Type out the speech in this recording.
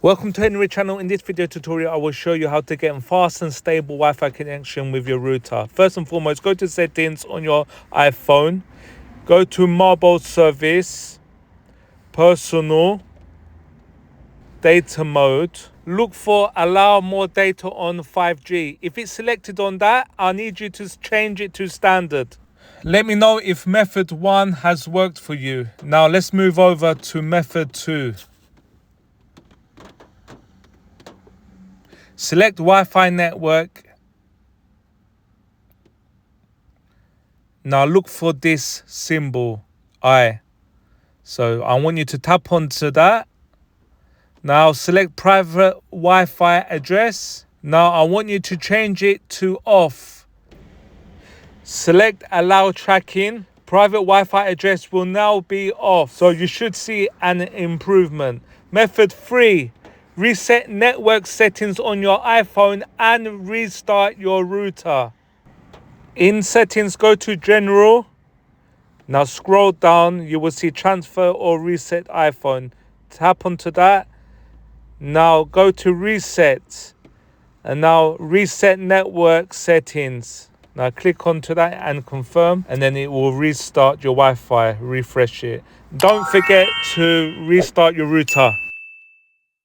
Welcome to Henry channel. In this video tutorial I will show you how to get a fast and stable Wi-Fi connection with your router. First and foremost, go to settings on your iPhone, go to mobile service, personal, data mode, look for allow more data on 5G. If it's selected on that, I need you to change it to standard. Let me know if method 1 has worked for you. Now let's move over to method 2. Select Wi-Fi network. Now look for this symbol, I. So I want you to tap onto that. Now select private Wi-Fi address. Now I want you to change it to off. Select allow tracking. Private Wi-Fi address will now be off. So you should see an improvement. Method 3. Reset network settings on your iPhone and restart your router. In settings, go to general. Now scroll down, you will see transfer or reset iPhone. Tap onto that. Now go to reset. And now reset network settings. Now click onto that and confirm, and then it will restart your Wi-Fi, refresh it. Don't forget to restart your router.